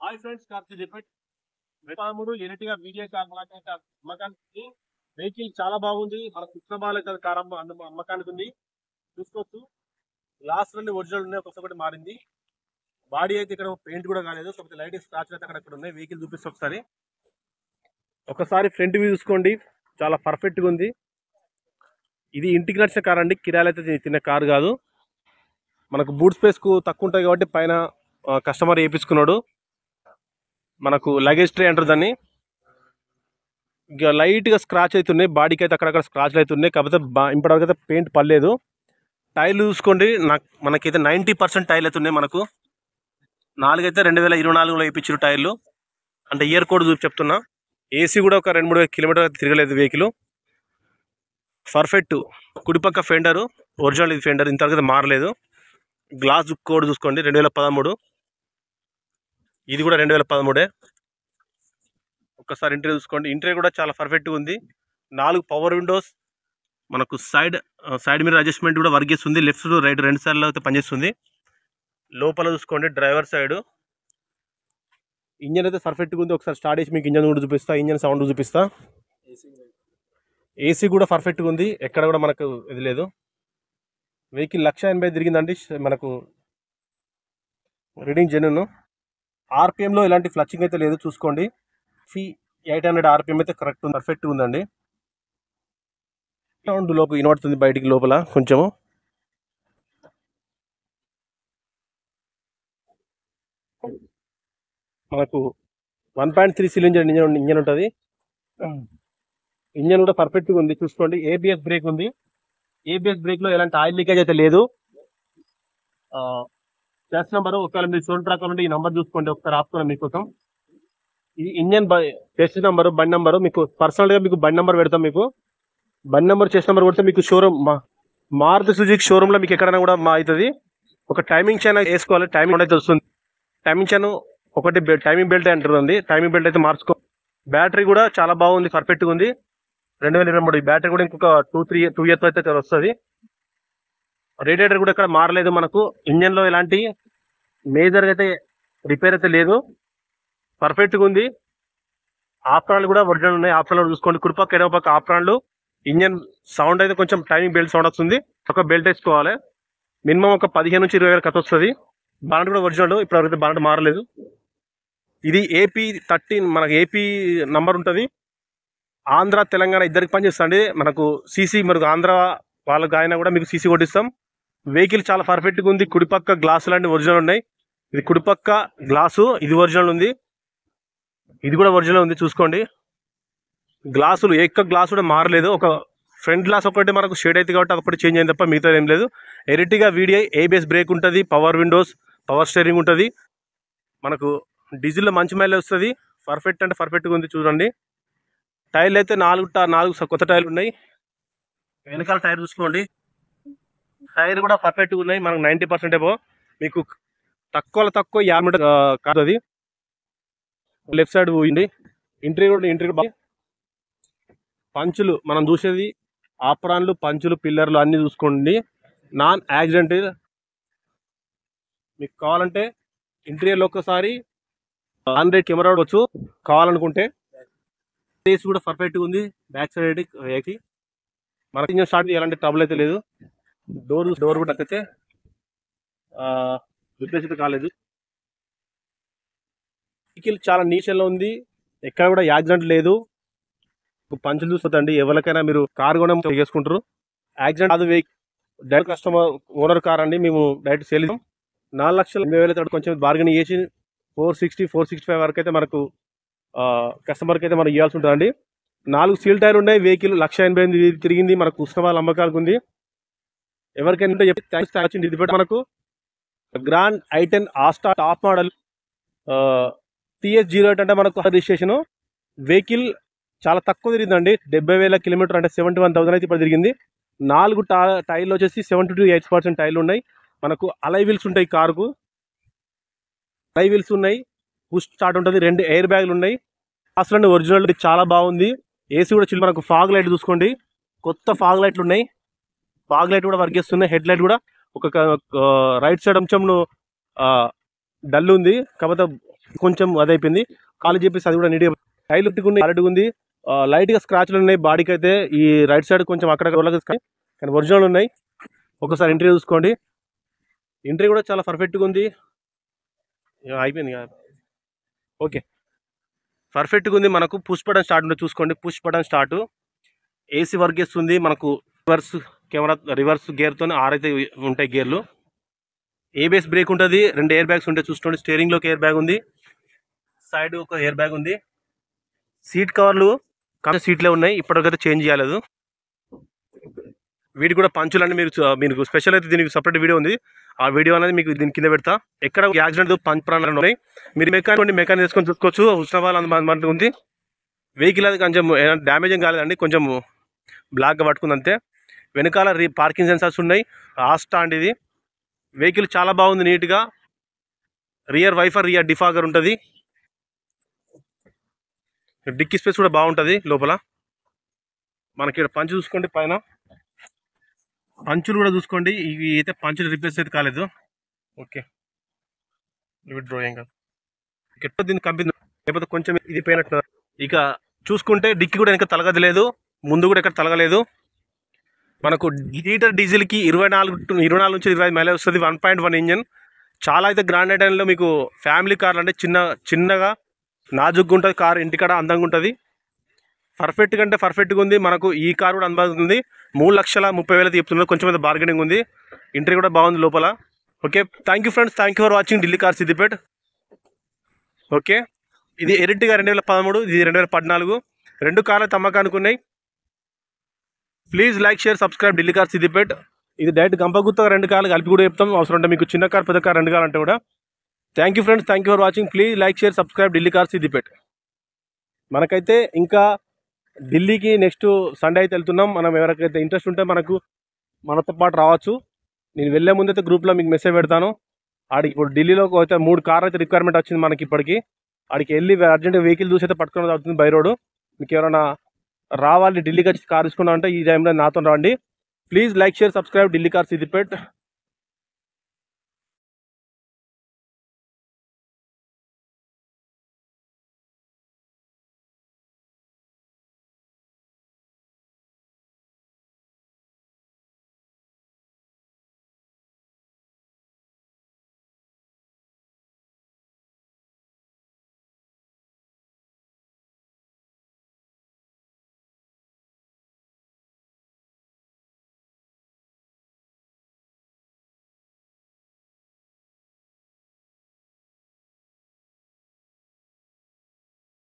Hi friends, Karthi repeat 13 NTR video అమ్మకానికి vehicle చాలా బాగుంది. మన కృష్ణబాల కారం అమ్మకానికి ఉంది. చూసుకోవచ్చు, గ్లాస్ అన్ని ఒరిజినల్ ఉన్నాయి, ఒకటి మారింది. బాడీ అయితే ఇక్కడ పెయింట్ కూడా కాలేదు, కాకపోతే లైట్ స్క్రాచ్ అయితే అక్కడ ఉన్నాయి. వెహికల్ చూపిస్తే ఒకసారి ఫ్రంట్ వ్యూ చూసుకోండి, చాలా పర్ఫెక్ట్గా ఉంది. ఇది ఇంటికి నచ్చిన కార్ అండి, కిరాయిలు అయితే తిన్న కారు కాదు. మనకు బూట్ స్పేస్కు తక్కువ ఉంటుంది కాబట్టి పైన కస్టమర్ వేయించుకున్నాడు. మనకు లగేజ్ ట్రే అంటారు దాన్ని. ఇక లైట్గా స్క్రాచ్ అవుతున్నాయి, బాడీకి అయితే అక్కడక్కడ స్క్రాచ్లు అవుతున్నాయి, కాకపోతే ఇప్పటివరకు అయితే పెయింట్ పడలేదు. టైర్లు చూసుకోండి, మనకైతే 90% టైర్లు అవుతున్నాయి. మనకు 4 అయితే 2024లో వేయించారు టైర్లు, అంటే ఇయర్ కోడ్ చెప్తున్నా. ఏసీ కూడా ఒక 2-3 కిలోమీటర్ తిరగలేదు వెహికల్. పర్ఫెక్ట్. కుడిపక్క ఫెండరు ఒరిజినల్, ఇది ఫెండర్ ఇంతవరకు మారలేదు. గ్లాస్ కోడ్ చూసుకోండి 2013, ఇది కూడా 2013. ఒక్కసారి ఇంటీరియర్ చూసుకోండి, ఇంటీరియర్ కూడా చాలా పర్ఫెక్ట్గా ఉంది. 4 పవర్ విండోస్, మనకు సైడ్ మిర్రర్ అడ్జస్ట్మెంట్ కూడా వర్క్ చేస్తుంది. లెఫ్ట్ రైట్ 2 సైడ్లో అయితే పనిచేస్తుంది. లోపల చూసుకోండి, డ్రైవర్ సైడ్ ఇంజన్ అయితే పర్ఫెక్ట్గా ఉంది. ఒకసారి స్టార్ట్ చేసి మీకు ఇంజన్ కూడా చూపిస్తా, ఇంజన్ సౌండ్ చూపిస్తా. ఏసీ కూడా పర్ఫెక్ట్గా ఉంది, ఎక్కడ కూడా మనకు ఇది లేదు. వెహికల్ 1,80,000 తిరిగిందండి. మనకు రీడింగ్ జెన్యూన్. ఆర్పిఎంలో ఎలాంటి ఫ్లచింగ్ అయితే లేదు, చూసుకోండి. 800 ఆర్పిఎం అయితే కరెక్ట్ ఉంది, పర్ఫెక్ట్గా ఉందండి. సౌండ్ లోపల వినబడుతుంది బయటికి, లోపల కొంచెము. మనకు 1.3 సిలిండర్ ఇంజన్ ఉంటుంది. ఇంజన్ కూడా పర్ఫెక్ట్గా ఉంది, చూసుకోండి. ఏబిఎస్ బ్రేక్ ఉంది. ఏబిఎస్ బ్రేక్లో ఎలాంటి ఆయిల్ లీకేజ్ అయితే లేదు. టెస్ట్ నెంబరు ఒకవేళ మీరు చూడండి ప్రకారం ఈ నెంబర్ చూసుకోండి, ఒకసారి ఆపుకున్నాం మీకోసం. ఇది ఇంజన్ టెస్ట్ నెంబరు, బండి నెంబరు. మీకు పర్సనల్గా మీకు బండి నెంబర్ పెడతాం. మీకు బండి నెంబర్ టెస్ట్ నెంబర్ కొడితే మీకు షోరూమ్ మారుతి సుజుకి షోరూంలో మీకు ఎక్కడైనా కూడా అవుతుంది. ఒక టైమింగ్ చైన్ వేసుకోవాలి, టైమింగ్ అయితే వస్తుంది. టైమింగ్ చైన్ ఒకటి టైమింగ్ బెల్ట్ అంటుంది, టైమింగ్ బెల్ట్ అయితే మార్చుకో. బ్యాటరీ కూడా చాలా బాగుంది, పర్ఫెక్ట్గా ఉంది. 2023 ఈ బ్యాటరీ కూడా ఇంకొక 2 ఇయర్స్ అయితే వస్తుంది. రేడియేటర్ కూడా ఇక్కడ మారలేదు. మనకు ఇంజన్లో ఎలాంటి మేజర్ అయితే రిపేర్ అయితే లేదు, పర్ఫెక్ట్గా ఉంది. ఆప్రాన్లు కూడా ఒరిజినల్ ఉన్నాయి. ఆప్రాన్లు చూసుకోండి, కుడిపక్క ఎడమ పక్క ఆప్రాన్లు. ఇంజన్ సౌండ్ అయితే కొంచెం టైమింగ్ బెల్ట్ సౌండ్ వస్తుంది, ఒక బెల్ట్ వేసుకోవాలి. మినిమం ఒక 15 నుంచి 20 వేల ఖర్చు వస్తుంది. బానట్ కూడా ఒరిజినల్, ఇప్పుడు బానట్ మారలేదు. ఇది AP13, మనకు ఏపీ నంబర్ ఉంటుంది. ఆంధ్ర తెలంగాణ ఇద్దరికి పనిచేస్తుంది. మనకు సీసీ, మనకు ఆంధ్ర వాళ్ళకి ఆయన కూడా మీకు సీసీ కొట్టిస్తాం. వెహికల్ చాలా పర్ఫెక్ట్గా ఉంది. కుడిపక్క గ్లాసులు అన్నీ ఒరిజినల్ ఉన్నాయి. ఇది కుడిపక్క గ్లాసు, ఇది ఒరిజినల్ ఉంది, ఇది కూడా ఒరిజినల్ ఉంది, చూసుకోండి. గ్లాసులు గ్లాస్ కూడా మారలేదు. ఒక ఫ్రంట్ గ్లాస్ ఒకటి మనకు షేడ్ అయితే కాబట్టి ఒకటి చేంజ్ అయింది తప్ప మిగతా ఏం లేదు. ఎరిటిగా VDI ABS బ్రేక్ ఉంటుంది, పవర్ విండోస్, పవర్ స్టీరింగ్ ఉంటుంది. మనకు డీజిల్లో మంచి మైలేజ్ వస్తుంది. పర్ఫెక్ట్ అంటే పర్ఫెక్ట్గా ఉంది, చూడండి. టైర్లు అయితే 4 కొత్త టైర్లు ఉన్నాయి. వెనకాల టైర్ చూసుకోండి, టైర్ కూడా పర్ఫెక్ట్గా ఉన్నాయి. మనకు 90% ఏమో, మీకు తక్కువ 50 మీటర్ కాదు అది. లెఫ్ట్ సైడ్ పోయింది. ఇంటీరియర్ పంచులు మనం చూసేది ఆప్రాన్లు, పంచులు, పిల్లర్లు అన్ని చూసుకోండి. Non accident. మీకు కావాలంటే ఇంటీరియర్లో ఒక్కసారి ఆండ్రాయిడ్ కెమెరా వచ్చు కావాలనుకుంటే. ఫేస్ కూడా పర్ఫెక్ట్గా ఉంది, బ్యాక్ సైడ్ వెహికల్. మనకి ఇంజన్ స్టార్ట్ ఎలాంటి ట్రబుల్ అయితే లేదు. డోర్ కూడా అయితే రిప్లేస్ అయితే కాలేదు. వెహికల్ చాలా నీషన్లో ఉంది, ఎక్కడ కూడా యాక్సిడెంట్ లేదు. పంచులు చూస్తుందండి, ఎవరికైనా మీరు కార్ కూడా చేసుకుంటారు. యాక్సిడెంట్ అది డైరెక్ట్ కస్టమర్ ఓనర్ కార్ అండి, మేము డైరెక్ట్ సేల్ 4,80,000 కొంచెం బార్గెనింగ్ చేసి 460-465 వరకు అయితే మనకు కస్టమర్కి అయితే మనం ఇవ్వాల్సి ఉంటుందండి. 4 సీల్ టైర్ ఉన్నాయి. వెహికల్ 1,80,000 తిరిగింది. మనకు ఉస్మానాబాద్ అమ్మకాలకు ఉంది. ఎవరికైనా చెప్పి మనకు grand i10 Asta top model TS08 అంటే మనకు రిజిస్ట్రేషన్. వెహికల్ చాలా తక్కువ తిరిగిందండి, 70,000 కిలోమీటర్, అంటే 71,000 అయితే ఇప్పుడు తిరిగింది. 4 టైర్లు వచ్చేసి 70 to 80% టైర్లు ఉన్నాయి. మనకు అలై వీల్స్ ఉంటాయి, కారుకు అలై వీల్స్ ఉన్నాయి. పుష్ స్టార్ట్ ఉంటుంది. 2 ఎయిర్ బ్యాగులు ఉన్నాయి. అసలు ఒరిజినల్ చాలా బాగుంది. ఏసీ కూడా చిల్లు. మనకు ఫాగ్ లైట్ చూసుకోండి, కొత్త ఫాగ్ లైట్లు ఉన్నాయి. ఫాగ్ లైట్ కూడా వర్క్ చేస్తున్నాయి. హెడ్ లైట్ కూడా ఒక రైట్ సైడ్ కొంచెం డల్ ఉంది, కాకపోతే కొంచెం అదైపోయింది. కాలు చెప్పేసి అది కూడా నీట్గా టైల్ క్లారిటీ ఉంది. లైట్గా స్క్రాచ్లు ఉన్నాయి బాడీకి అయితే. ఈ రైట్ సైడ్ కొంచెం అక్కడ కానీ ఒరిజినల్ ఉన్నాయి. ఒకసారి ఎంట్రీ చూసుకోండి. ఎంట్రీ కూడా చాలా పర్ఫెక్ట్గా ఉంది. అయిపోయింది కదా, ఓకే, పర్ఫెక్ట్గా ఉంది. మనకు పుష్ బటన్ స్టార్ట్ ఉంటే చూసుకోండి. Push button start, AC work చేస్తుంది. మనకు రివర్స్ కెమెరా, రివర్స్ గేర్తో 6 అయితే ఉంటాయి గేర్లు. ఏబిఎస్ బ్రేక్ ఉంటుంది. 2 ఎయిర్ బ్యాగ్స్ ఉంటాయి చూసుకోండి. స్టీరింగ్లోకి ఎయిర్ బ్యాగ్ ఉంది, సైడ్ ఒక ఎయిర్ బ్యాగ్ ఉంది. సీట్ కవర్లు సీట్లే ఉన్నాయి, ఇప్పటికైతే చేంజ్ చేయలేదు. వీటి కూడా పంచులన్నీ మీకు స్పెషల్ అయితే దీనికి సపరేట్ వీడియో ఉంది. ఆ వీడియో అనేది మీకు దీని కింద పెడతా. ఎక్కడ యాక్సిడెంట్ పంచ్ ప్రాణాలు ఉన్నాయి. మీరు మెకానిక్ వేసుకొని చూసుకోవచ్చు. ఉష్ణవాళ్ళు అందుబాటులో ఉంది. వెహికల్ అది కొంచెం డ్యామేజ్ ఏం కాలేదండి, కొంచెం బ్లాక్గా పట్టుకుంది అంతే. వెనకాల పార్కింగ్ సెన్సార్స్ ఉన్నాయి. స్టాండ్ ఇది. వెహికల్ చాలా బాగుంది, నీట్గా. రియర్ వైఫర్, రియర్ డిఫాగర్ ఉంటుంది. డిక్కీ స్పేస్ కూడా బాగుంటుంది లోపల. మనకి ఇక్కడ పంచ్ చూసుకోండి, పైన పంచులు కూడా చూసుకోండి. ఇవి అయితే పంచులు రిప్లేస్ అయితే కాలేదు. ఓకే, డ్రాయింగ్ ఎట్లా దీన్ని కంపెనీ లేకపోతే కొంచెం ఇది పోయినట్టు. ఇక చూసుకుంటే డిక్కీ కూడా వెనక తలగలేదు, ముందు కూడా ఎక్కడ తలగలేదు. మనకు లీటర్ డీజిల్కి 24 నుంచి 25 మైలేజ్ వస్తుంది. 1.1 ఇంజన్. చాలా అయితే గ్రాండ్ ఐటెంలో మీకు ఫ్యామిలీ కార్లు అంటే చిన్నగా నాజుగ్గా ఉంటుంది కార్, ఇంటికాడ అందంగా ఉంటుంది. పర్ఫెక్ట్గా అంటే పర్ఫెక్ట్గా ఉంది. మనకు ఈ కార్ కూడా అందుబాటులో 3,30,000 చెప్తున్నారు. కొంచెం అయితే బార్గెనింగ్ ఉంది. ఇంటరీ కూడా బాగుంది లోపల. Okay, thank you friends, thank you for watching Delhi car Siddipet. Okay, ఇది ఎరిటిగా 2013, ఇది 2014. 2 కార్లు తమ్మకానికి ఉన్నాయి. Please like, share, subscribe Delhi car Siddipet. ఇది డైరెక్ట్ గంపగుత్తగా 2 కార్లు కలిపి కూడా చెప్తాం. అవసరం ఉంటే మీకు చిన్న కార్, పెద్ద కార్ 2 కార్లు అంటే కూడా. Thank you friends, thank you for watching. Please like, share, subscribe Delhi car Siddipet. మనకైతే ఇంకా ఢిల్లీకి నెక్స్ట్ సండే అయితే వెళ్తున్నాం. మనం ఎవరికైతే ఇంట్రెస్ట్ ఉంటే మనతో పాటు రావచ్చు. నేను వెళ్ళే ముందైతే గ్రూప్లో మీకు మెసేజ్ పెడతాను. ఆడికి ఇప్పుడు ఢిల్లీలో అయితే 3 కార్లు అయితే రిక్వైర్మెంట్ వచ్చింది మనకి ఇప్పటికి. ఆడికి వెళ్ళి అర్జెంట్గా వెహికల్ చూసి అయితే పట్టుకుని అవుతుంది బై రోడ్. మీకు ఎవరైనా రావాలి ఢిల్లీకి వచ్చి కార్ తీసుకున్నా అంటే ఈ టైంలో నాతో రండి. Please like, share, subscribe Delhi car Siddipet.